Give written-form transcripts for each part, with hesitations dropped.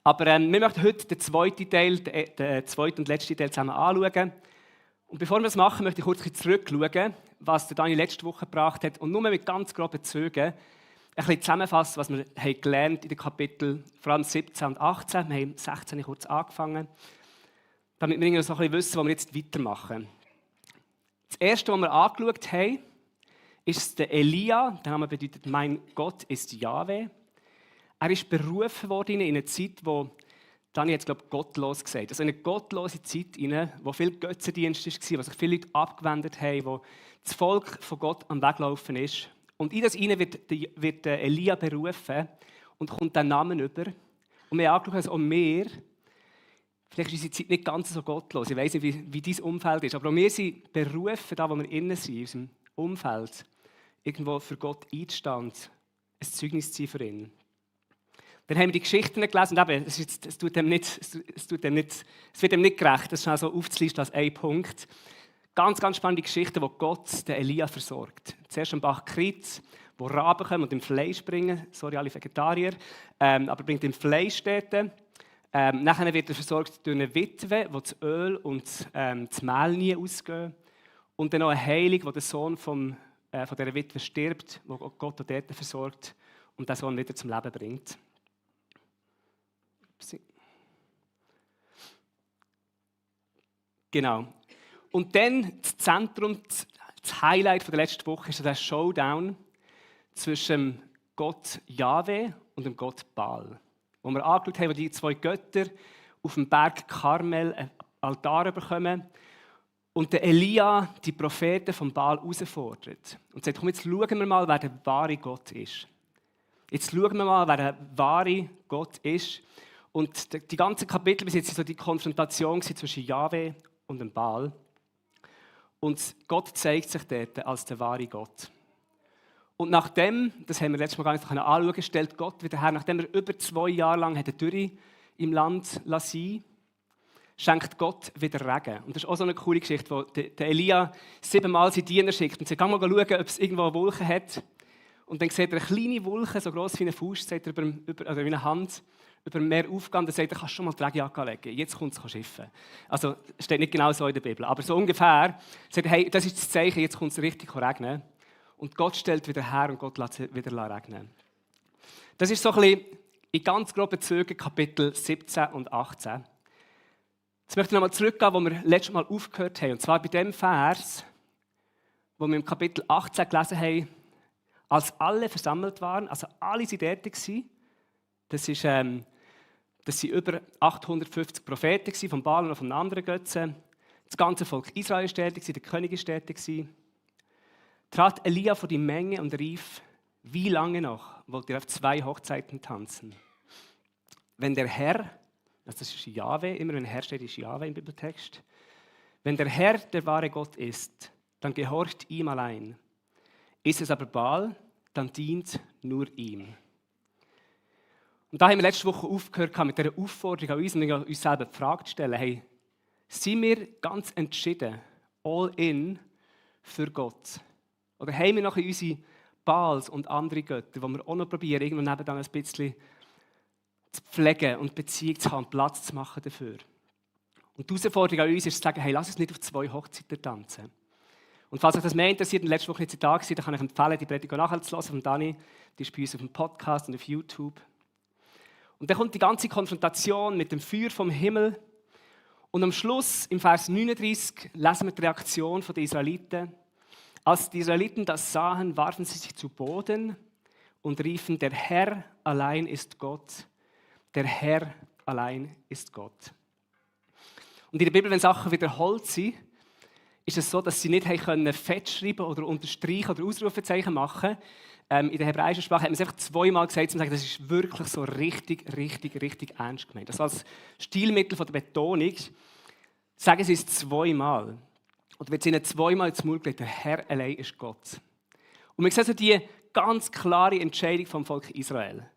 Aber wir möchten heute den zweiten Teil, den zweiten und letzten Teil zusammen anschauen. Und bevor wir das machen, möchte ich kurz zurückschauen, was der Dani letzte Woche gebracht hat und nur mit ganz groben Zügen ein bisschen zusammenfassen, was wir gelernt haben in den Kapiteln, vor allem 17 und 18. Wir haben 16 kurz angefangen, damit wir so ein bisschen wissen, wo wir jetzt weitermachen. Das erste, was wir angeschaut haben, ist der Elia. Der Name bedeutet, mein Gott ist Jahwe. Er ist berufen worden in eine Zeit, wo Dani jetzt gottlos gesagt. Also eine gottlose Zeit, wo viel Götzendienst war, wo sich viele Leute abgewendet haben, wo das Volk von Gott am Weglaufen ist. Und in das wird Elia berufen und kommt den Namen über. Und wir haben angeschaut, dass auch wir, vielleicht ist unsere Zeit nicht ganz so gottlos, ich weiss nicht, wie dein Umfeld ist, aber auch wir sind berufen, da wo wir innen sind, in unserem Umfeld, irgendwo für Gott einzustehen, ein Zeugnis zu sein für ihn. Dann haben wir die Geschichten gelesen und eben, es wird dem nicht gerecht, das schnell so aufzulisten als ein Punkt. Ganz, ganz spannende Geschichten, wo Gott den Elia versorgt. Zuerst am Bach Krit, wo Raben kommen und im Fleisch bringen. Sorry, alle Vegetarier. Aber bringt im Fleisch dort. Nachher wird er versorgt durch eine Witwe, wo das Öl und das Mehl nie ausgehen. Und dann noch eine Heilung, wo der Sohn von dieser Witwe stirbt, wo Gott auch dort versorgt und den Sohn wieder zum Leben bringt. Genau. Und dann das Zentrum, das Highlight der letzten Woche ist der Showdown zwischen Gott Jahwe und dem Gott Baal. Wo wir angeschaut haben, wo die zwei Götter auf dem Berg Karmel einen Altar bekommen und der Elia die Propheten vom Baal herausfordert. Und sagt, komm, jetzt schauen wir mal, wer der wahre Gott ist. Jetzt schauen wir mal, wer der wahre Gott ist. Und die ganzen Kapitel bis jetzt war so die Konfrontation zwischen Jahwe und dem Baal. Und Gott zeigt sich dort als der wahre Gott. Und nachdem, das haben wir letztes Mal gar nicht anschauen, stellt Gott wieder her, nachdem er über 2 Jahre lang eine Dürre im Land lassen, schenkt Gott wieder Regen. Und das ist auch so eine coole Geschichte, wo der Elia 7-mal seine Diener schickt und sagt, geh mal schauen, ob es irgendwo eine Wolke hat. Und dann sieht er eine kleine Wolke, so gross wie eine Faust, sagt er oder wie eine Hand, über dem Meer aufgehen, dann sagt er, kannst du schon mal die Regenjacke legen, jetzt kommt es schiffen. Also, steht nicht genau so in der Bibel, aber so ungefähr, sagt er, hey, das ist das Zeichen, jetzt kommt es richtig regnen. Und Gott stellt wieder her und Gott lässt wieder regnen. Das ist so ein bisschen in ganz groben Zügen Kapitel 17 und 18. Jetzt möchte ich nochmal zurückgehen, wo wir letztes Mal aufgehört haben, und zwar bei dem Vers, wo wir im Kapitel 18 gelesen haben, als alle versammelt waren, also alle waren dort, das waren über 850 Propheten vom Baal und von anderen Götzen. Das ganze Volk Israel war dort, der König war dort. Trat Elia vor die Menge und rief, wie lange noch wollt ihr auf 2 Hochzeiten tanzen? Wenn der Herr, das ist Jahwe, immer wenn Herr steht, ist Jahwe im Bibeltext. Wenn der Herr der wahre Gott ist, dann gehorcht ihm allein. Ist es aber Baal, dann dient nur ihm. Und da haben wir letzte Woche aufgehört mit dieser Aufforderung an uns, und uns selber die Frage zu stellen, hey, sind wir ganz entschieden, all in für Gott? Oder haben wir noch unsere Baals und andere Götter, die wir auch noch probieren, irgendwo nebenan ein bisschen zu pflegen und Beziehung zu haben, Platz zu machen dafür? Und die Herausforderung an uns ist zu sagen, hey, lass uns nicht auf 2 Hochzeiten tanzen. Und falls euch das mehr interessiert, in der letzten Woche nicht da war, dann kann ich empfehlen, die Predigt nachzuhören von Dani. Die ist bei uns auf dem Podcast und auf YouTube. Und dann kommt die ganze Konfrontation mit dem Feuer vom Himmel. Und am Schluss, im Vers 39, lesen wir die Reaktion der Israeliten. Als die Israeliten das sahen, warfen sie sich zu Boden und riefen, der Herr allein ist Gott. Der Herr allein ist Gott. Und in der Bibel, wenn Sachen wiederholt sind, ist es so, dass sie nicht fett schreiben oder unterstreichen oder Ausrufezeichen machen. In der hebräischen Sprache hat man es einfach 2-mal gesagt, um zu sagen, das ist wirklich so richtig ernst gemeint. Also als Stilmittel der Betonung sagen sie es 2-mal. Oder wird es ihnen 2-mal ins Maul gelegt, der Herr allein ist Gott. Und wir sehen so die ganz klare Entscheidung vom Volk Israel.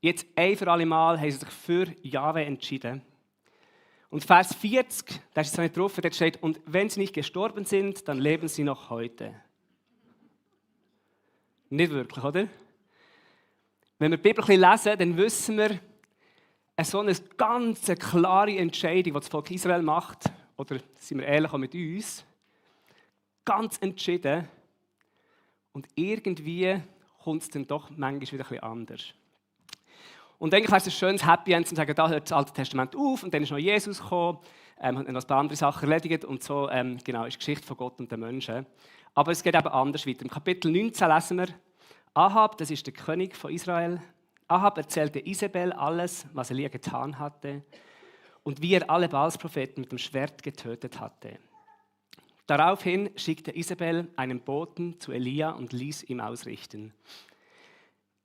Jetzt ein für alle Mal haben sie sich für Jahwe entschieden. Und Vers 40, da ist es nicht drauf, da steht, und wenn sie nicht gestorben sind, dann leben sie noch heute. Nicht wirklich, oder? Wenn wir die Bibel lesen, dann wissen wir, so eine ganz klare Entscheidung, die das Volk Israel macht, oder sind wir ehrlich auch mit uns, ganz entschieden. Und irgendwie kommt es dann doch manchmal wieder ein bisschen anders. Und eigentlich wäre es ein schönes Happy End, zu sagen, da hört das Alte Testament auf und dann ist noch Jesus gekommen, hat noch ein paar andere Sachen erledigt und so genau, ist die Geschichte von Gott und den Menschen. Aber es geht eben anders weiter. Im Kapitel 19 lesen wir, Ahab, das ist der König von Israel, Ahab erzählte Isabel alles, was Elia getan hatte und wie er alle Baalspropheten mit dem Schwert getötet hatte. Daraufhin schickte Isabel einen Boten zu Elia und ließ ihm ausrichten: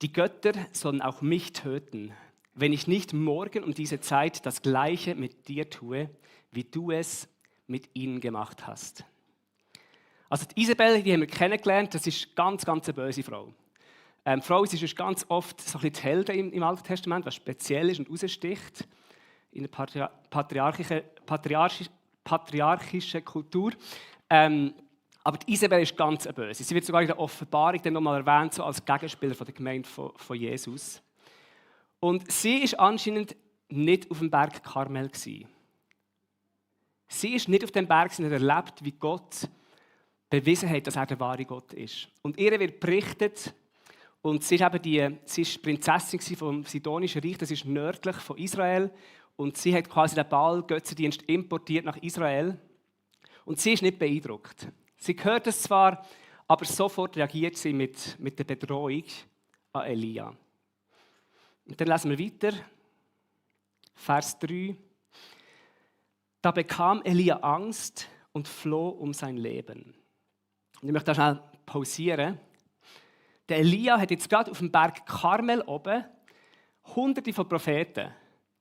Die Götter sollen auch mich töten, wenn ich nicht morgen um diese Zeit das Gleiche mit dir tue, wie du es mit ihnen gemacht hast. Also die Isabel, die haben wir kennengelernt, das ist ganz eine böse Frau. Frau ist ganz oft so ein bisschen die Heldin im Alten Testament, was speziell ist und raussticht in der patriarchischen Kultur. Aber die Isabel ist ganz böse. Sie wird sogar in der Offenbarung dann nochmal erwähnt, so als Gegenspieler von der Gemeinde von Jesus. Und sie ist anscheinend nicht auf dem Berg Karmel gewesen. Sie ist nicht auf dem Berg und hat erlebt, wie Gott bewiesen hat, dass er der wahre Gott ist. Und ihr wird berichtet, und sie ist eben sie ist Prinzessin vom Sidonischen Reich, das ist nördlich von Israel. Und sie hat quasi den Baal-Götzendienst importiert nach Israel. Und sie ist nicht beeindruckt. Sie hört es zwar, aber sofort reagiert sie mit der Bedrohung an Elia. Und dann lesen wir weiter, Vers 3. Da bekam Elia Angst und floh um sein Leben. Und ich möchte da schnell pausieren. Der Elia hat jetzt gerade auf dem Berg Karmel oben Hunderte von Propheten,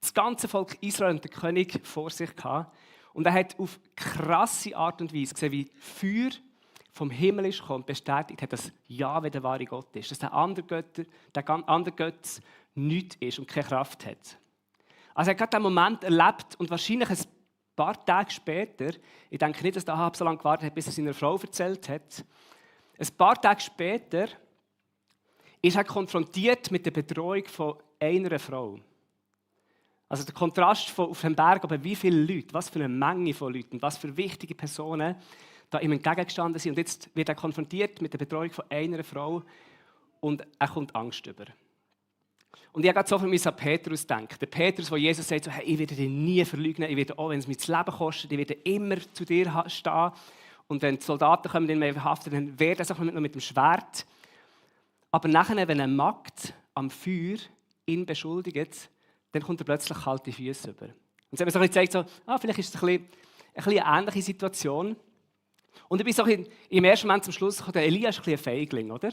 das ganze Volk Israel und der König vor sich gehabt. Und er hat auf krasse Art und Weise gesehen, wie Feuer vom Himmel ist gekommen und bestätigt hat, dass Jahwe der wahre Gott ist, dass der andere Gott nichts ist und keine Kraft hat. Also er hat gerade diesen Moment erlebt und wahrscheinlich ein paar Tage später, ich denke nicht, dass der Ahab so lange gewartet hat, bis er seiner Frau erzählt hat, ein paar Tage später ist er konfrontiert mit der Bedrohung von einer Frau. Also der Kontrast auf dem Berg, aber wie viele Leute, was für eine Menge von Leuten, was für wichtige Personen da ihm entgegengestanden sind. Und jetzt wird er konfrontiert mit der Bedrohung von einer Frau und er kommt Angst über. Und ich habe gerade so viel an Petrus gedacht. Der Petrus, der Jesus sagt, so, hey, ich werde dich nie verleugnen, ich werde auch, wenn es mir das Leben kostet, ich werde immer zu dir stehen. Und wenn die Soldaten kommen, den wir verhaften, dann wehrt er sich noch mit dem Schwert. Aber nachher, wenn eine Magd am Feuer ihn beschuldigt, dann kommt er plötzlich kalte Füße über. Und sie haben mir so gezeigt, so, vielleicht ist es eine ähnliche Situation. Und ich bin so im ersten Moment zum Schluss gekommen, der Elia ist ein Feigling, oder?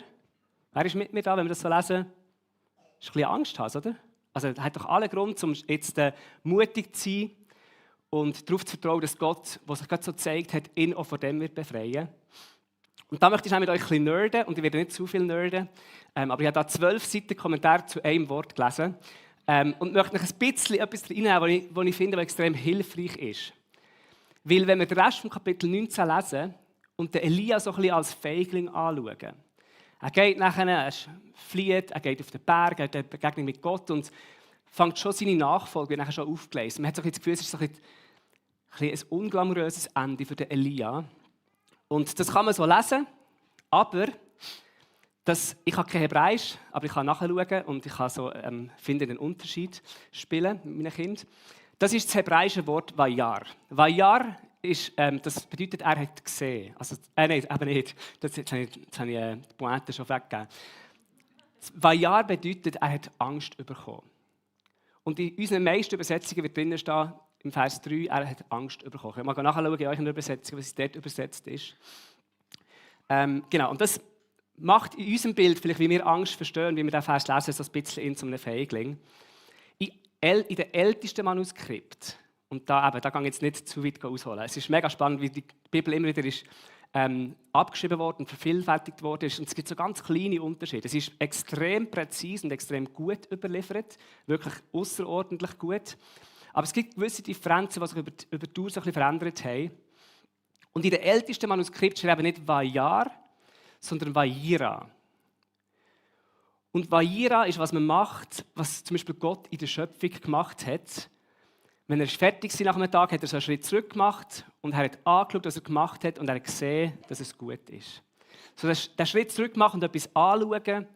Wer ist mit mir da, wenn wir das so lesen? Ist ein bisschen Angst haben, oder? Also er hat doch alle Grund, um jetzt mutig zu sein und darauf zu vertrauen, dass Gott, was sich gerade so gezeigt hat, ihn auch von dem wird befreien. Und da möchte ich mit euch ein bisschen nerden, und ich werde nicht zu viel nerden, aber ich habe da 12 Seiten Kommentar zu einem Wort gelesen und möchte noch ein bisschen etwas reinnehmen, was ich finde, was extrem hilfreich ist. Weil wenn wir den Rest vom Kapitel 19 lesen und den Elia so ein bisschen als Feigling anschauen, er geht nachher, er flieht, er geht auf den Berg, er hat eine Begegnung mit Gott und fängt schon seine Nachfolge nachher schon aufgelesen. Man hat so ein bisschen das Gefühl, es ist so ein unglamouröses Ende für den Elia. Und das kann man so lesen, aber ich habe kein Hebräisch, aber ich kann nachschauen und ich kann so finde den Unterschied spielen mit meinen Kindern. Das ist das hebräische Wort Vayar. Vayar ist, das bedeutet, er hat gesehen. Also, nein, eben nicht. Jetzt habe ich die Pointe schon weggegeben. Vayar bedeutet, er hat Angst bekommen. Und in unseren meisten Übersetzungen wird drinnen stehen, im Vers 3, er hat Angst bekommen. Ich mag nachschauen in euren Übersetzungen, was dort übersetzt ist. Genau, und das macht in unserem Bild, vielleicht wie wir Angst verstehen, wie wir den Vers lesen, so ein bisschen in so einem Feigling. In den ältesten Manuskript, und da gehe ich jetzt nicht zu weit ausholen, es ist mega spannend, wie die Bibel immer wieder ist, abgeschrieben worden und vervielfältigt worden ist. Und es gibt so ganz kleine Unterschiede. Es ist extrem präzise und extrem gut überliefert, wirklich außerordentlich gut. Aber es gibt gewisse Differenzen, die sich über die Dauer so ein bisschen verändert haben. Und in den ältesten Manuskripten steht eben nicht Vayar, sondern Vayira. Und Vayira ist, was man macht, was zum Beispiel Gott in der Schöpfung gemacht hat. Wenn er fertig war nach einem Tag, hat er so einen Schritt zurück gemacht und er hat angeschaut, was er gemacht hat und er hat gesehen, dass es gut ist. So den Schritt zurück machen und etwas anschauen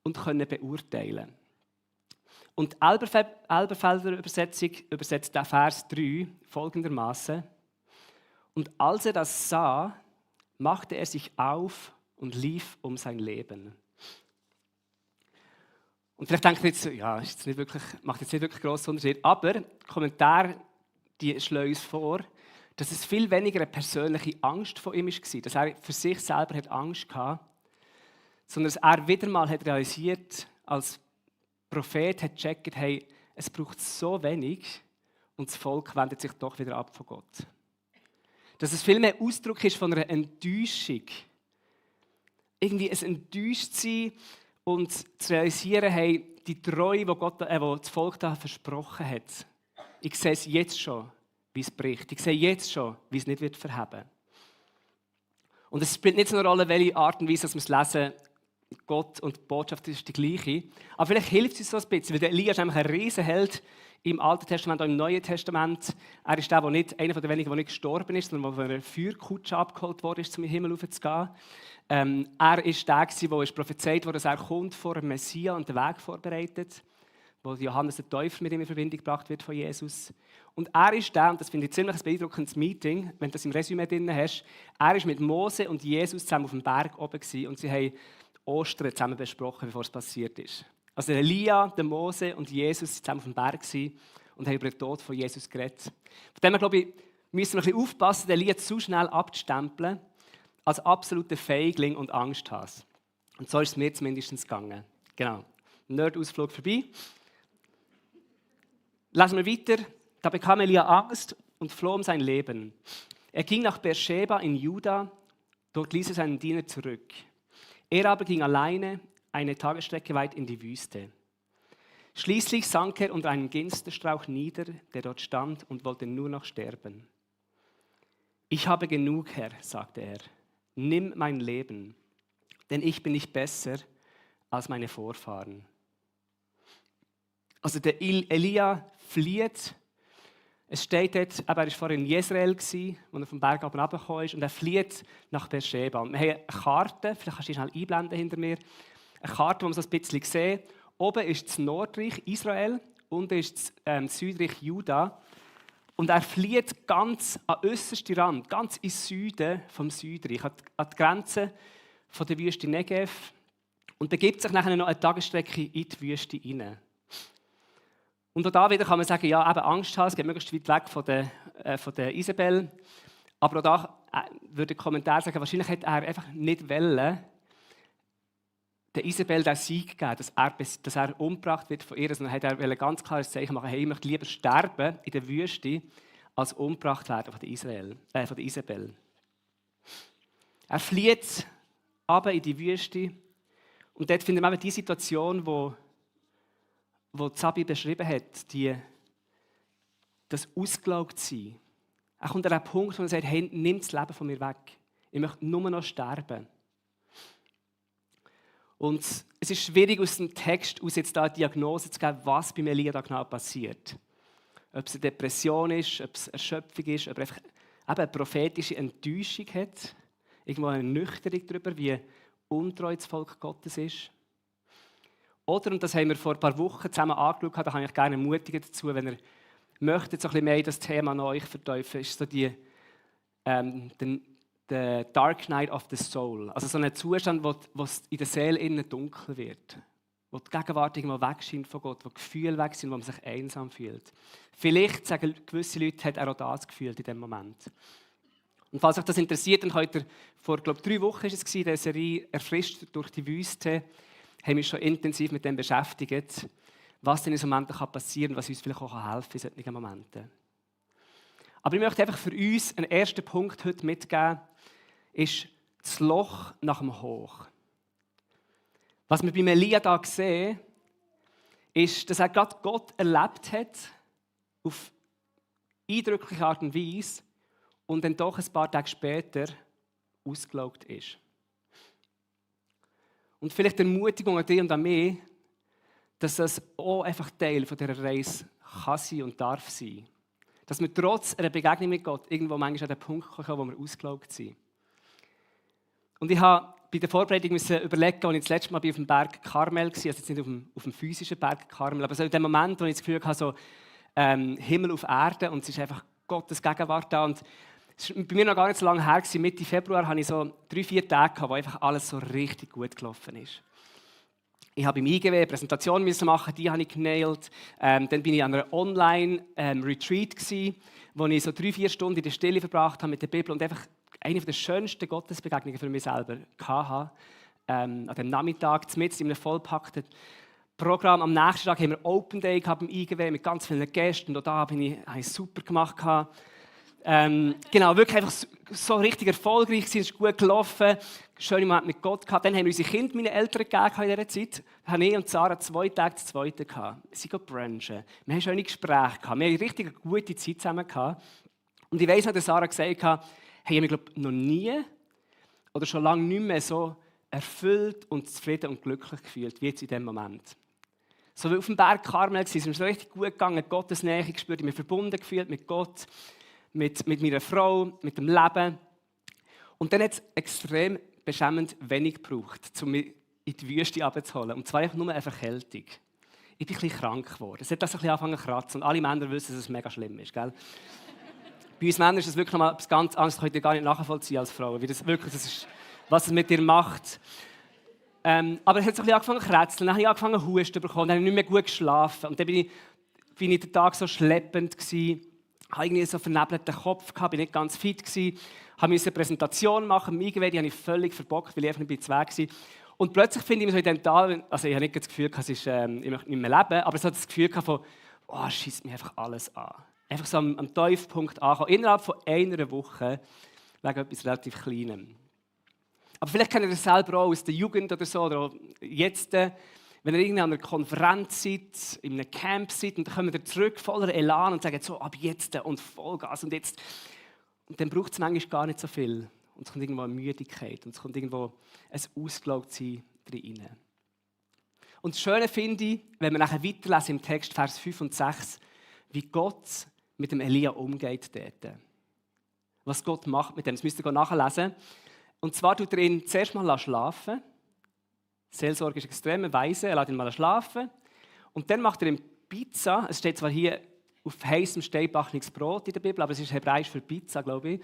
und können beurteilen. Und die Elberfelder Übersetzung übersetzt den Vers 3 folgendermaßen: Und als er das sah, machte er sich auf und lief um sein Leben. Und vielleicht denkt ihr jetzt, ja, ist jetzt nicht wirklich, macht jetzt nicht wirklich grossen Unterschied. Aber die Kommentare schlagen uns vor, dass es viel weniger eine persönliche Angst von ihm war, dass er für sich selber Angst hatte, sondern dass er wieder mal realisiert, als Prophet hat gecheckt, hey, es braucht so wenig und das Volk wendet sich doch wieder ab von Gott. Dass es viel mehr Ausdruck ist von einer Enttäuschung. Irgendwie ein Enttäuschtsein und zu realisieren, hey, die Treue, die das Volk da versprochen hat, ich sehe es jetzt schon, wie es bricht. Ich sehe jetzt schon, wie es nicht wird verheben. Und es spielt nicht so eine Rolle, welche Art und Weise dass wir es lesen. Gott und die Botschaft ist die gleiche. Aber vielleicht hilft es uns so ein bisschen, weil der Elia ist nämlich ein Riesenheld im Alten Testament und im Neuen Testament. Er ist einer der wenigen, der nicht gestorben ist, sondern der von einer Feuerkutsche abgeholt wurde, zum Himmel raufzugehen. Er ist der, der prophezeit wurde, dass er kommt vor dem Messias und den Weg vorbereitet, wo Johannes der Täufer mit ihm in Verbindung gebracht wird von Jesus. Und er ist der, und das finde ich ziemlich ein beeindruckendes Meeting, wenn du das im Resümee drin hast, er ist mit Mose und Jesus zusammen auf dem Berg oben gewesen, und sie haben Ostern zusammen besprochen, bevor es passiert ist. Also Elia, der Mose und Jesus waren zusammen auf dem Berg und haben über den Tod von Jesus geredet. Von dem her, glaube ich, müssen wir ein bisschen aufpassen, den Elia zu schnell abzustempeln als absoluter Feigling und Angsthase. Und so ist es mir zumindest gegangen. Genau. Nerd-Ausflug vorbei. Lesen wir weiter. Da bekam Elia Angst und floh um sein Leben. Er ging nach Beersheba in Juda, dort ließ er seinen Diener zurück. Er aber ging alleine eine Tagesstrecke weit in die Wüste. Schließlich sank er unter einem Ginsterstrauch nieder, der dort stand, und wollte nur noch sterben. Ich habe genug, Herr, sagte er. Nimm mein Leben, denn ich bin nicht besser als meine Vorfahren. Also der Elia flieht. Es steht dort, er war vorhin in Jezreel, als er vom Berg runtergekommen ist, und er flieht nach Beersheba. Und wir haben eine Karte, vielleicht kannst du die schnell einblenden hinter mir, eine Karte, wo man so ein bisschen sieht. Oben ist das Nordreich Israel, unten ist das Südreich Juda. Und er flieht ganz an den äußersten Rand, ganz ins Süden vom Südreich, an die Grenze von der Wüste Negev, und begibt sich nachher noch eine Tagesstrecke in die Wüste hinein. Und auch da wieder kann man sagen, ja, eben Angst haben, es geht möglichst weit weg von der Isabel. Aber auch da würde der Kommentar sagen, wahrscheinlich hätte er einfach nicht wollen, der Isabel den Sieg geben, dass er umgebracht wird von ihr, sondern hat er ein ganz klares Zeichen machen, hey, ich möchte lieber sterben in der Wüste, als umgebracht werden von der Isabel. Er flieht runter in die Wüste, und dort finden wir eben die Situation, wo Zabi beschrieben hat, das Ausgelaugtsein. Er kommt an den Punkt, wo er sagt, hey, nimm das Leben von mir weg. Ich möchte nur noch sterben. Und es ist schwierig, aus dem Text aus jetzt da eine Diagnose zu geben, was bei Elia da genau passiert. Ob es eine Depression ist, ob es Erschöpfung ist, ob er einfach eine prophetische Enttäuschung hat, irgendwo eine Nüchterung darüber, wie untreu das Volk Gottes ist. Oder, und das haben wir vor ein paar Wochen zusammen angeschaut, da kann ich gerne ermutigen dazu, wenn ihr möchtet, so ein bisschen mehr das Thema an euch vertiefen, ist so der Dark Night of the Soul. Also so ein Zustand, wo es in der Seele innen dunkel wird. Wo die Gegenwart irgendwo wegscheint von Gott, wo die Gefühle weg sind, wo man sich einsam fühlt. Vielleicht sagen gewisse Leute, hat er auch das gefühlt in dem Moment. Und falls euch das interessiert, dann könnt ihr, vor 3 Wochen war es, in der Serie «Erfrischt durch die Wüste», haben wir uns schon intensiv mit dem beschäftigt, was denn in solchen Momenten passieren kann, was uns vielleicht auch helfen kann in solchen Momenten. Aber ich möchte einfach für uns einen ersten Punkt heute mitgeben, ist das Loch nach dem Hoch. Was wir bei Elia da sehen, ist, dass er gerade Gott erlebt hat, auf eindrückliche Art und Weise, und dann doch ein paar Tage später ausgelaugt ist. Und vielleicht die Ermutigung an dich und an mich, dass das auch einfach Teil von dieser Reise kann sein und darf sein. Dass wir trotz einer Begegnung mit Gott irgendwo manchmal an den Punkt kommen, wo wir ausgelaugt sind. Und ich habe bei der Vorbereitung überlegen, als ich das letzte Mal auf dem Berg Karmel war, also jetzt nicht auf dem physischen Berg Karmel, aber so in dem Moment, wo ich das Gefühl hatte, so Himmel auf Erde und es ist einfach Gottes Gegenwart da. Und es war bei mir noch gar nicht so lange her, Mitte Februar hatte ich so 3-4 Tage, wo einfach alles so richtig gut gelaufen ist. Ich habe im IGW eine Präsentation machen, die habe ich genailt. Dann bin ich an einer Online-Retreat, wo ich so 3-4 Stunden in der Stille verbracht habe mit der Bibel und einfach eine der schönsten Gottesbegegnungen für mich selber hatte. An dem Nachmittag, mitten in einem vollpackten Programm. Am nächsten Tag haben wir Open Day gehabt im IGW mit ganz vielen Gästen. Und auch da habe ich super gemacht. Genau, wirklich einfach so richtig erfolgreich gewesen, es ist gut gelaufen, schöne Momente mit Gott gehabt. Dann haben wir unsere Kinder meine Eltern gegeben in dieser Zeit. Dann habe ich und Sarah 2 Tage zu zweiten gehabt. Wir sind brunchen. Wir haben schöne Gespräche gehabt. Wir haben richtig eine gute Zeit zusammen gehabt. Und ich weiss noch, dass Sarah gesagt hat, hey, ich habe mich noch nie oder schon lange nicht mehr so erfüllt und zufrieden und glücklich gefühlt, wie jetzt in diesem Moment. So wie auf dem Berg Karmel sind wir so richtig gut gegangen, Gottes Nähe gespürt, ich mich verbunden gefühlt mit Gott, mit meiner Frau, mit dem Leben. Und dann hat es extrem beschämend wenig gebraucht, um mich in die Wüste abzuholen. Und zwar einfach nur eine Verkältung. Ich bin ein bisschen krank geworden. Es hat das ein bisschen angefangen zu kratzen. Und alle Männer wissen, dass es mega schlimm ist. Gell? Bei uns Männern ist das wirklich noch mal etwas ganz anderes. Das könnt ihr gar nicht nachvollziehen als Frauen. Wie das ist, was es mit dir macht. Aber es hat so ein bisschen angefangen zu kratzeln. Dann habe ich angefangen zu husten bekommen. Dann habe ich nicht mehr gut geschlafen. Und dann bin ich den Tag so schleppend gewesen. Ich hatte irgendwie so einen vernebelten Kopf, war nicht ganz fit. Ich musste eine Präsentation machen, die habe ich völlig verbockt, weil ich einfach nicht bei Weg war. Und plötzlich finde ich mich so in dem Tal, also ich habe nicht das Gefühl, ich möchte nicht mehr leben, aber ich hatte das Gefühl von, oh, schießt mich einfach alles an. Einfach so am Tiefpunkt ankommen. Innerhalb von einer Woche wegen etwas relativ Kleinem. Aber vielleicht kennt ihr das selber auch aus der Jugend oder so, oder jetzt, wenn ihr irgendwie an einer Konferenz seid, in einem Camp seid, und dann kommt ihr zurück voller Elan und sagt so, ab jetzt und Vollgas und jetzt. Und dann braucht es manchmal gar nicht so viel. Und es kommt irgendwo eine Müdigkeit und es kommt irgendwo ein Ausgelaugtsein rein. Und das Schöne finde ich, wenn wir nachher weiterlesen im Text, Vers 5 und 6, wie Gott mit dem Elia umgeht dort. Was Gott macht mit dem, das müsst ihr nachlesen. Und zwar tut er ihn zuerst mal schlafen. Seelsorge ist extrem weise, er lässt ihn mal schlafen. Und dann macht er ihm Pizza. Es steht zwar hier auf heißem steinbachniges Brot in der Bibel, aber es ist hebräisch für Pizza, glaube ich.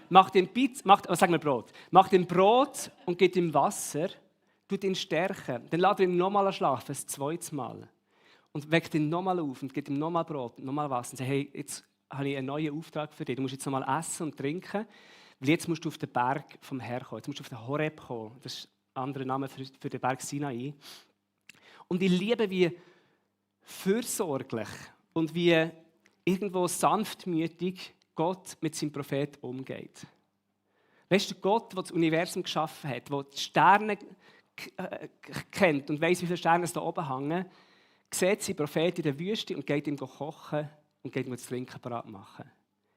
Macht ihm Brot. Macht ihm Brot und gibt ihm Wasser, tut ihn stärken. Dann lässt er ihn nochmal schlafen, das 2. Mal. Und weckt ihn nochmal auf und gibt ihm nochmal Brot und nochmal Wasser. Und sagt, hey, jetzt habe ich einen neuen Auftrag für dich. Du musst jetzt nochmal essen und trinken, weil jetzt musst du auf den Berg vom Herrn kommen. Jetzt musst du auf den Horeb kommen. Das ist ein anderer Name für den Berg Sinai. Und ich liebe, wie fürsorglich und wie irgendwo sanftmütig Gott mit seinem Prophet umgeht. Weißt du, Gott, der das Universum geschaffen hat, der die Sterne kennt und weiss, wie viele Sterne es da oben hängen, sieht seinen Prophet in der Wüste und geht ihm kochen und geht ihm das Trinken parat machen.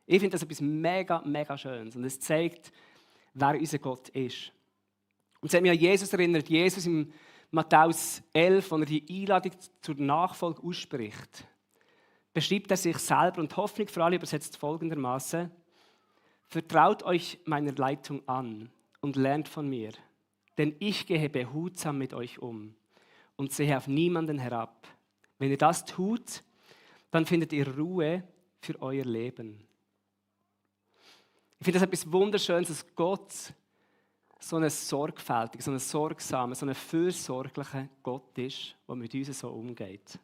Ich finde das etwas mega, mega Schönes. Und es zeigt, wer unser Gott ist. Und es hat mich an Jesus erinnert, Jesus im Matthäus 11, wo er die Einladung zur Nachfolge ausspricht, beschreibt er sich selber und Hoffnung für alle übersetzt folgendermaßen: Vertraut euch meiner Leitung an und lernt von mir, denn ich gehe behutsam mit euch um und sehe auf niemanden herab. Wenn ihr das tut, dann findet ihr Ruhe für euer Leben. Ich finde das etwas Wunderschönes, dass Gott so ein sorgfältiger, so ein sorgsamer, so ein fürsorglicher Gott ist, der mit uns so umgeht.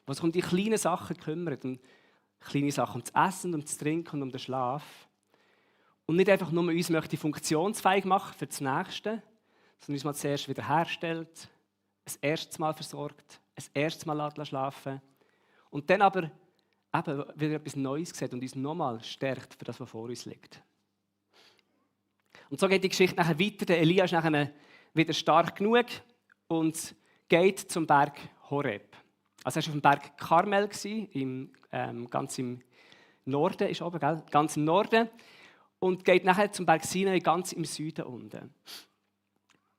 Der sich um die kleinen Sachen kümmert, um kleine Sachen, um das Essen, um das Trinken und um den Schlaf. Und nicht einfach nur uns möchte funktionsfähig machen für das Nächste, sondern uns mal zuerst wiederherstellt, ein erstes Mal versorgt, ein erstes Mal schlafen und dann aber eben wieder etwas Neues sieht und uns nochmal stärkt für das, was vor uns liegt. Und so geht die Geschichte nachher weiter. Der Elia ist nachher wieder stark genug und geht zum Berg Horeb. Also er war auf dem Berg Karmel, ganz im Norden, ist oben, gell? Ganz im Norden. Und geht nachher zum Berg Sinai, ganz im Süden unten.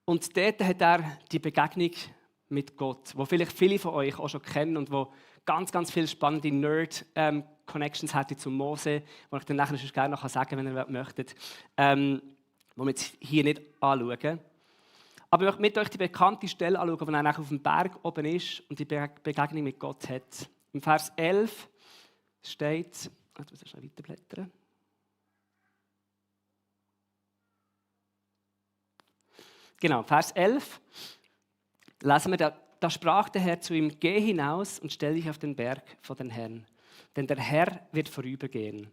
Und dort hat er die Begegnung mit Gott, wo vielleicht viele von euch auch schon kennen und wo ganz, ganz viele spannende Nerd-Connections hätte zu Mose, die ich dann nachher gerne noch sagen kann, wenn ihr möchtet, wo wir jetzt hier nicht anschauen. Aber ich möchte mit euch die bekannte Stelle anschauen, wo er auf dem Berg oben ist und die Begegnung mit Gott hat. Im Vers 11 steht, jetzt muss ich schnell weiterblättern. Genau, Vers 11 lesen wir, da sprach der Herr zu ihm, geh hinaus und stell dich auf den Berg vor den Herrn, denn der Herr wird vorübergehen.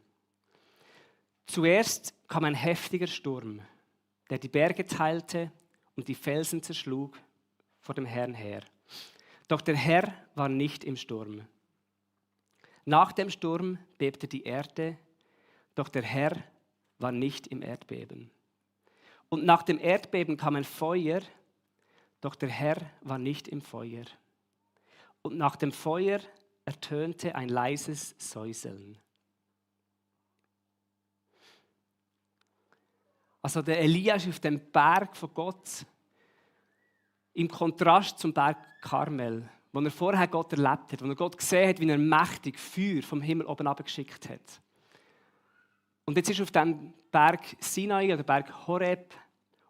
Zuerst kam ein heftiger Sturm, der die Berge teilte und die Felsen zerschlug vor dem Herrn her. Doch der Herr war nicht im Sturm. Nach dem Sturm bebte die Erde, doch der Herr war nicht im Erdbeben. Und nach dem Erdbeben kam ein Feuer, doch der Herr war nicht im Feuer. Und nach dem Feuer ertönte ein leises Säuseln. Also der Elia ist auf dem Berg von Gott, im Kontrast zum Berg Karmel, wo er vorher Gott erlebt hat, wo er Gott gesehen hat, wie er mächtig Feuer vom Himmel oben abgeschickt hat. Und jetzt ist er auf dem Berg Sinai oder Berg Horeb.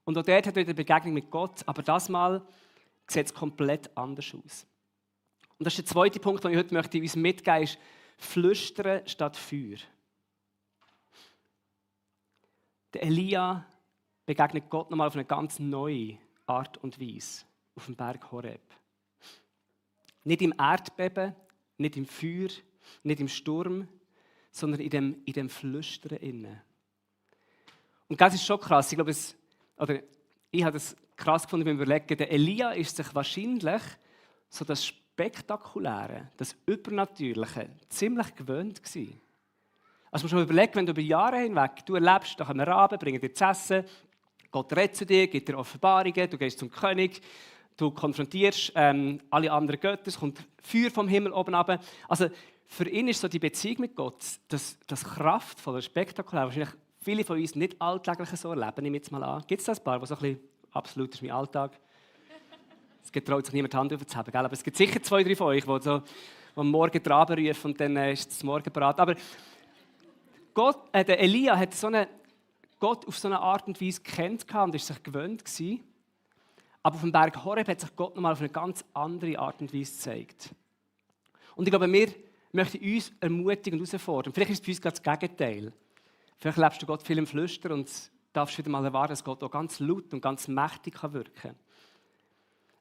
Und auch dort hat er wieder eine Begegnung mit Gott, aber das Mal sieht es komplett anders aus. Und das ist der zweite Punkt, den ich heute möchte uns mitgeben möchte, ist Flüstern statt Feuer. Der Elia begegnet Gott nochmal auf eine ganz neue Art und Weise auf dem Berg Horeb. Nicht im Erdbeben, nicht im Feuer, nicht im Sturm, sondern in dem Flüstern innen. Und das ist schon krass. Ich glaube, ich habe das krass gefunden beim Überlegen. Der Elia ist sich wahrscheinlich so das Spektakuläre, das Übernatürliche ziemlich gewöhnt gewesen. Also musst du mal überlegen, wenn du über Jahre hinweg, du erlebst, da kommen Raben, bringen dir zu essen, Gott redet zu dir, gibt dir Offenbarungen, du gehst zum König, du konfrontierst alle anderen Götter, es kommt Feuer vom Himmel oben runter. Also für ihn ist so die Beziehung mit Gott, das kraftvolle, spektakuläre, wahrscheinlich viele von uns nicht alltäglich so erleben, nehme ich jetzt mal an. Gibt es das ein paar, die so ein bisschen absolut ist mein Alltag? Es getraut sich niemand die Hand aufzuheben, gell? Aber es gibt sicher 2, 3 von euch, die am Morgen den Raben rufen und dann ist das Morgen parat. Aber der Elia hat Gott auf so eine Art und Weise kennt und ist sich gewöhnt gewesen. Aber auf dem Berg Horeb hat sich Gott nochmal auf eine ganz andere Art und Weise gezeigt. Und ich glaube, wir möchten uns ermutigen und herausfordern. Vielleicht ist es für uns gerade das Gegenteil. Vielleicht lebst du Gott viel im Flüstern und darfst wieder mal erwarten, dass Gott auch ganz laut und ganz mächtig wirken kann.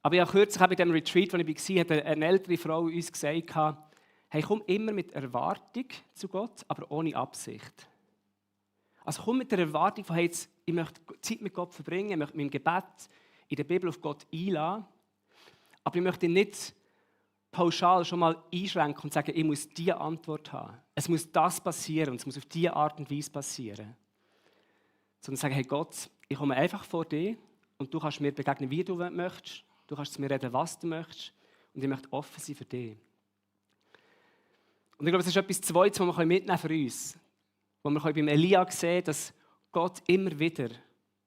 Aber ja, kürzlich bei dem Retreat, wo ich war, hat eine ältere Frau uns gesagt, hey, komm immer mit Erwartung zu Gott, aber ohne Absicht. Also komm mit der Erwartung von, hey, ich möchte Zeit mit Gott verbringen, ich möchte mein Gebet in der Bibel auf Gott einladen, aber ich möchte nicht pauschal schon mal einschränken und sagen, ich muss diese Antwort haben. Es muss das passieren und es muss auf diese Art und Weise passieren. Sondern sagen, hey Gott, ich komme einfach vor dir und du kannst mir begegnen, wie du möchtest. Du kannst zu mir reden, was du möchtest. Und ich möchte offen sein für dich. Und ich glaube, das ist etwas Zweites, was wir mitnehmen für uns. Wo wir beim Elia sehen, dass Gott immer wieder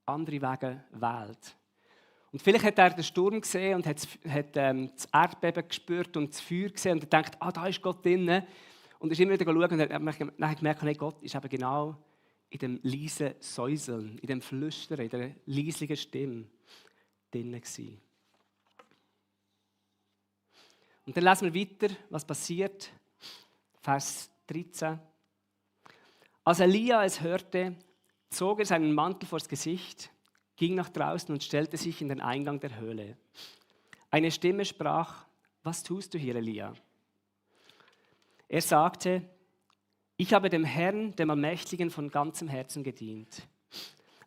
andere Wege wählt. Und vielleicht hat er den Sturm gesehen und hat das Erdbeben gespürt und das Feuer gesehen und er denkt, da ist Gott drin. Und ist immer wieder schauen und hat gemerkt, hey, Gott ist eben genau in dem leisen Säuseln, in dem Flüstern, in der leislichen Stimme drin gewesen. Und dann lesen wir weiter, was passiert. Vers 13. Als Elia es hörte, zog er seinen Mantel vors Gesicht, ging nach draußen und stellte sich in den Eingang der Höhle. Eine Stimme sprach, was tust du hier, Elia? Er sagte, ich habe dem Herrn, dem Allmächtigen, von ganzem Herzen gedient.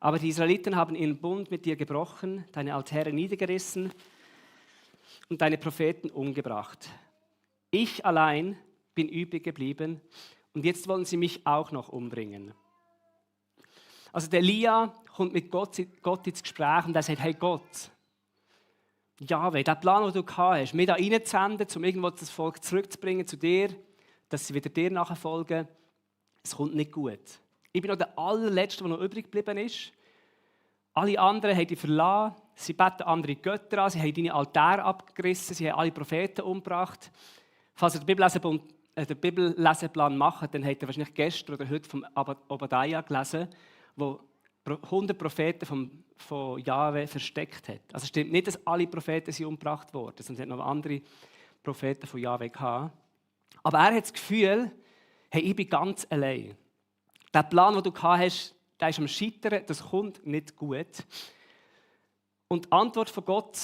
Aber die Israeliten haben ihren Bund mit dir gebrochen, deine Altäre niedergerissen und deine Propheten umgebracht. Ich allein bin übrig geblieben und jetzt wollen sie mich auch noch umbringen. Also der Elia kommt mit Gott ins Gespräch und er sagt, hey Gott, Jahwe, der Plan, den du gehabt hast, mich da reinzusenden, um irgendwo das Volk zurückzubringen zu dir, dass sie wieder dir nachfolgen, es kommt nicht gut. Ich bin noch der allerletzte, der noch übrig geblieben ist. Alle anderen haben dich verlassen, sie beten andere Götter an, sie haben deine Altäre abgerissen, sie haben alle Propheten umgebracht. Falls ihr den Bibelleseplan macht, dann habt ihr wahrscheinlich gestern oder heute vom Obadiah gelesen, wo 100 Propheten von Jahwe versteckt hat. Also es stimmt nicht, dass alle Propheten sind umgebracht wurden, sondern es hat noch andere Propheten von Jahwe gehabt. Aber er hat das Gefühl, hey, ich bin ganz allein. Der Plan, den du gehabt hast, der ist am Scheitern, das kommt nicht gut. Und die Antwort von Gott,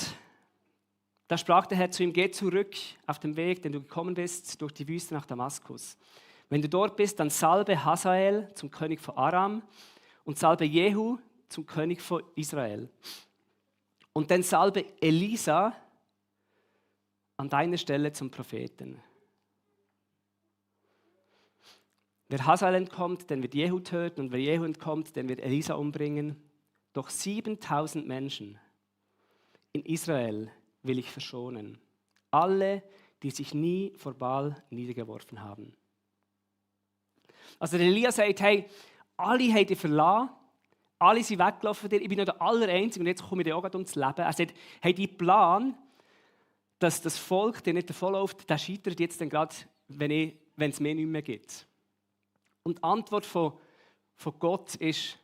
da sprach der Herr zu ihm: Geh zurück auf den Weg, den du gekommen bist, durch die Wüste nach Damaskus. Wenn du dort bist, dann salbe Hazael zum König von Aram und salbe Jehu zum König von Israel. Und dann salbe Elisa an deiner Stelle zum Propheten. Wer Hazael entkommt, den wird Jehu töten, und wer Jehu entkommt, den wird Elisa umbringen. Doch 7000 Menschen in Israel will ich verschonen. Alle, die sich nie vor Baal niedergeworfen haben. Also der Elia sagt, hey, alle haben dich verlassen, alle sind weggelaufen von dir, ich bin nur der Allereinzige und jetzt komme ich dir auch gerade ums Leben. Er sagt, hey, dein Plan, dass das Volk dir nicht davonläuft, der scheitert jetzt dann gerade, wenn es mir nicht mehr gibt. Und die Antwort von Gott ist,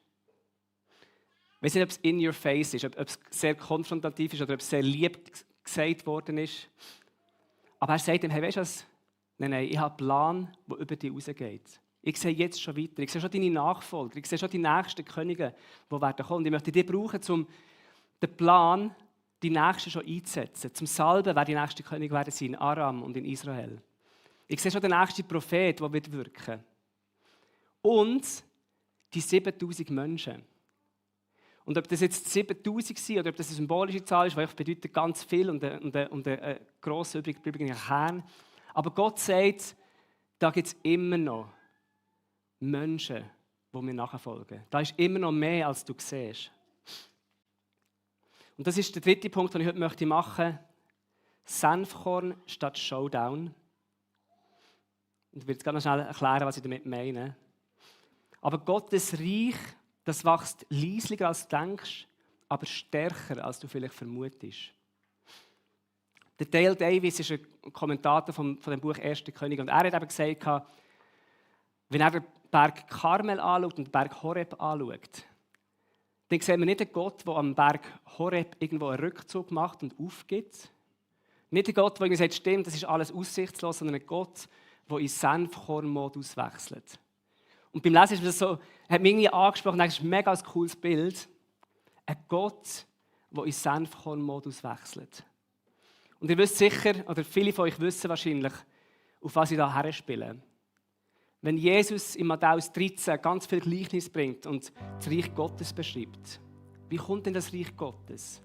ich weiß nicht, ob es in your face ist, ob es sehr konfrontativ ist oder ob es sehr lieb gesagt worden ist. Aber er sagt ihm, hey, weißt du was? Nein, ich habe einen Plan, der über dich rausgeht. Ich sehe jetzt schon weiter, ich sehe schon deine Nachfolger, ich sehe schon die nächsten Könige, die werden kommen. Und ich möchte dich brauchen, um den Plan, die Nächsten schon einzusetzen. Zum Salben, wer die nächsten Könige werden sein, in Aram und in Israel. Ich sehe schon den nächsten Prophet, der wird wirken. Und die 7000 Menschen. Und ob das jetzt 7000 sind oder ob das eine symbolische Zahl ist, weil es bedeutet ganz viel und ein grosser übriger Kern. Aber Gott sagt, da gibt es immer noch Menschen, die mir nachfolgen. Da ist immer noch mehr, als du siehst. Und das ist der dritte Punkt, den ich heute machen möchte. Senfkorn statt Showdown. Und ich will jetzt ganz schnell erklären, was ich damit meine. Aber Gottes Reich, das wächst leislicher, als du denkst, aber stärker, als du vielleicht vermutest. Der Dale Davis ist ein Kommentator von dem Buch Erste Könige. Und er hat eben gesagt, wenn er den Berg Karmel anschaut und den Berg Horeb anschaut, dann sehen wir nicht einen Gott, der am Berg Horeb irgendwo einen Rückzug macht und aufgibt. Nicht einen Gott, der sagt, stimmt, das ist alles aussichtslos, sondern einen Gott, der in Senfkorn-Modus wechselt. Und beim Lesen ist mir das so, hat mich irgendwie angesprochen, das ist ein mega cooles Bild. Ein Gott, der in Senfkorn-Modus wechselt. Und ihr wisst sicher, oder viele von euch wissen wahrscheinlich, auf was ich da herspiele. Wenn Jesus in Matthäus 13 ganz viel Gleichnis bringt und das Reich Gottes beschreibt, wie kommt denn das Reich Gottes?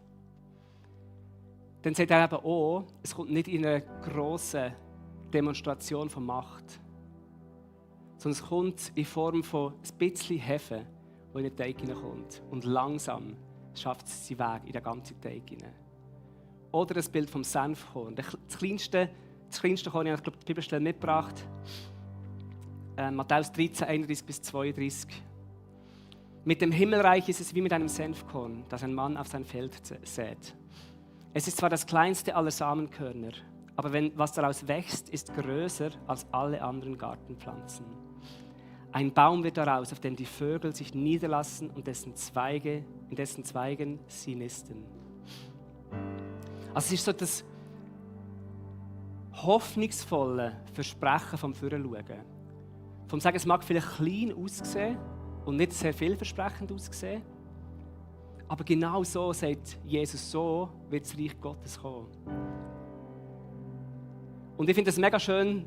Dann sagt er eben auch, es kommt nicht in einer grossen Demonstration von Macht, sondern es kommt in Form von ein bisschen Hefe, das in den Teig hineinkommt. Und langsam schafft es seinen Weg in den ganzen Teig hinein. Oder das Bild vom Senfkorn. Das kleinste Korn, ich habe die Bibelstelle mitgebracht. Matthäus 13, 31-32. Mit dem Himmelreich ist es wie mit einem Senfkorn, das ein Mann auf sein Feld sät. Es ist zwar das kleinste aller Samenkörner, aber was daraus wächst, ist größer als alle anderen Gartenpflanzen. Ein Baum wird daraus, auf dem die Vögel sich niederlassen und in dessen Zweigen sie nisten. Also es ist so das hoffnungsvolle Versprechen vom Voranschauen. Vom Sagen, es mag vielleicht klein aussehen und nicht sehr vielversprechend aussehen, aber genau so sagt Jesus, so wird das Reich Gottes kommen. Und ich finde es mega schön,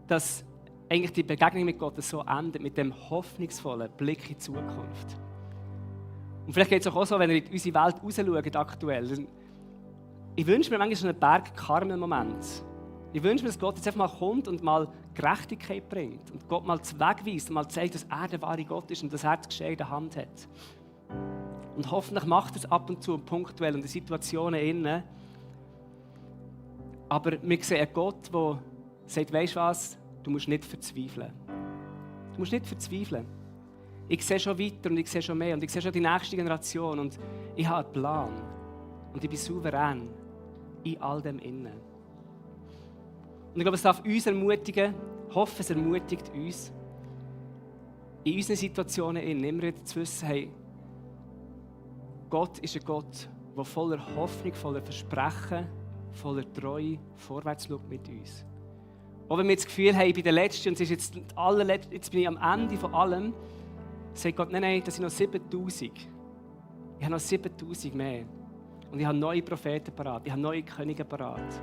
dass eigentlich die Begegnung mit Gott so endet, mit dem hoffnungsvollen Blick in die Zukunft. Und vielleicht geht es auch so, wenn ihr in unsere Welt rausschaut aktuell. Ich wünsche mir manchmal so einen Berg-Karmel-Moment. Ich wünsche mir, dass Gott jetzt einfach mal kommt und mal Gerechtigkeit bringt. Und Gott mal wegweist und mal zeigt, dass er der wahre Gott ist und dass er das Geschehen in der Hand hat. Und hoffentlich macht er es ab und zu punktuell in den Situationen innen. Aber wir sehen einen Gott, der sagt, weisst du was, du musst nicht verzweifeln. Du musst nicht verzweifeln. Ich sehe schon weiter und ich sehe schon mehr und ich sehe schon die nächste Generation und ich habe einen Plan. Und ich bin souverän in all dem Innen. Und ich glaube, es darf uns ermutigen, ich hoffe, es ermutigt uns, in unseren Situationen immer wieder zu wissen, hey, Gott ist ein Gott, der voller Hoffnung, voller Versprechen, voller Treue vorwärts schaut mit uns. Auch wenn wir das Gefühl haben, ich bin der Letzte und es ist jetzt jetzt bin ich am Ende von allem, sagt Gott, nein, das sind noch 7000. Ich habe noch 7000 mehr. Und ich habe neue Propheten parat, ich habe neue Könige parat.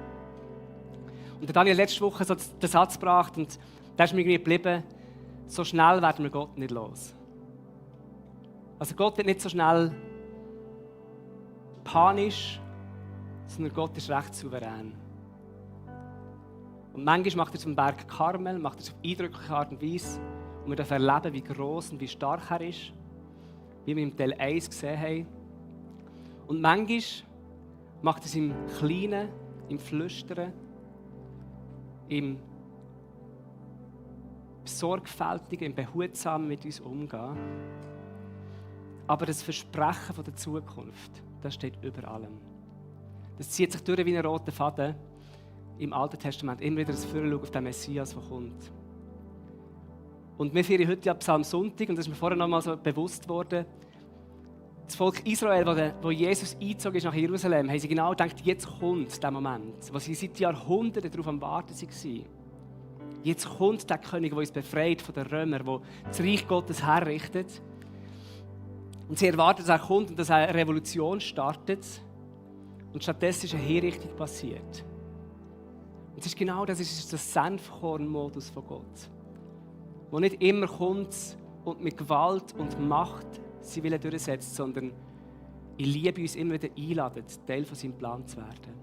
Und der Daniel hat letzte Woche so den Satz gebracht und der ist mir irgendwie geblieben, so schnell werden wir Gott nicht los. Also Gott wird nicht so schnell panisch, sondern Gott ist recht souverän. Und manchmal macht er es am Berg Karmel, macht er es auf eindrückliche Art und Weise, und wir dürfen erleben, wie gross und wie stark er ist, wie wir im Teil 1 gesehen haben. Und manchmal macht er es im Kleinen, im Flüstern, im Sorgfältigen, im Behutsamen mit uns umgehen. Aber das Versprechen von der Zukunft, das steht über allem. Das zieht sich durch wie ein roter Faden im Alten Testament. Immer wieder das Vorschauen auf den Messias, der kommt. Und wir feiern heute ja Psalm Sonntag, und das ist mir vorher noch mal so bewusst worden. Das Volk Israel, wo Jesus eingezogen ist nach Jerusalem, haben sie genau gedacht, jetzt kommt der Moment, wo sie seit Jahrhunderten darauf am Warten waren. Jetzt kommt der König, der uns befreit von den Römern, der das Reich Gottes herrichtet. Und sie erwarten, dass er kommt und dass eine Revolution startet. Und stattdessen ist eine Hinrichtung passiert. Und es ist genau das, ist das Senfkorn-Modus von Gott. Wo nicht immer kommt und mit Gewalt und Macht sie Willen durchsetzt, sondern in Liebe uns immer wieder einladet, Teil von seinem Plan zu werden.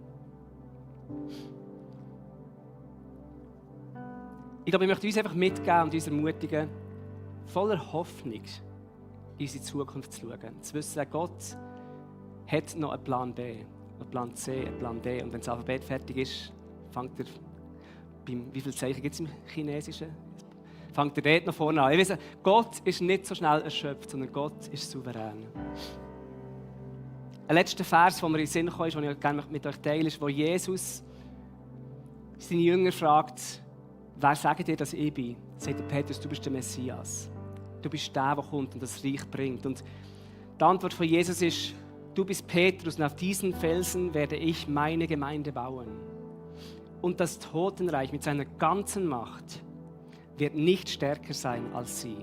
Ich glaube, ich möchte uns einfach mitgeben und uns ermutigen, voller Hoffnung in unsere Zukunft zu schauen. Zu wissen, Gott hat noch einen Plan B, einen Plan C, einen Plan D. Und wenn das Alphabet fertig ist, fängt er wie viele Zeichen gibt es im Chinesischen? Fängt er dort noch vorne an. Ich weiss, Gott ist nicht so schnell erschöpft, sondern Gott ist souverän. Ein letzter Vers, der mir in den Sinn kam, den ich gerne mit euch teile, ist, wo Jesus seine Jünger fragt, wer sagt dir, dass ich bin? Sagt der Petrus, du bist der Messias. Du bist der, der kommt und das Reich bringt. Und die Antwort von Jesus ist, du bist Petrus und auf diesen Felsen werde ich meine Gemeinde bauen. Und das Totenreich mit seiner ganzen Macht wird nicht stärker sein als sie.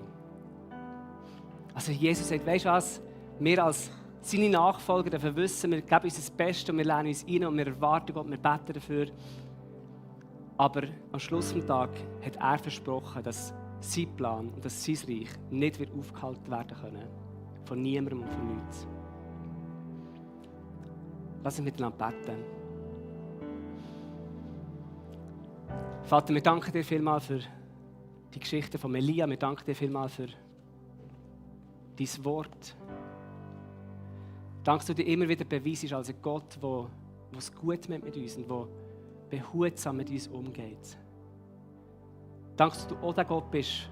Also Jesus sagt, weißt du was, wir als seine Nachfolger dürfen wissen, wir geben uns das Beste und wir lernen uns ein und wir erwarten Gott, wir beten dafür. Aber am Schluss des Tages hat er versprochen, dass sein Plan und dass sein Reich nicht wird aufgehalten werden können. Von niemandem und von nichts. Lass uns miteinander beten. Vater, wir danken dir vielmals für die Geschichte von Elia. Wir danken dir vielmals für dein Wort. Danke, dass du dir immer wieder beweisst als ein Gott, der es gut mit uns und der behutsam mit uns umgeht. Danke, dass du auch der Gott bist,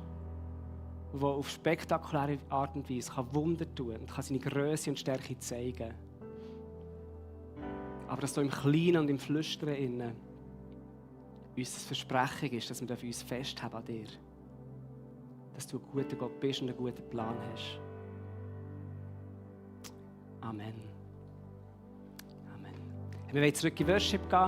der auf spektakuläre Art und Weise Wunder tun kann und kann seine Größe und Stärke zeigen. Aber dass du im Kleinen und im Flüstern innen uns das Versprechen ist, dass wir uns festhalten an dir. Dass du ein guter Gott bist und einen guten Plan hast. Amen. Amen. Wir wollen zurück in Worship gehen.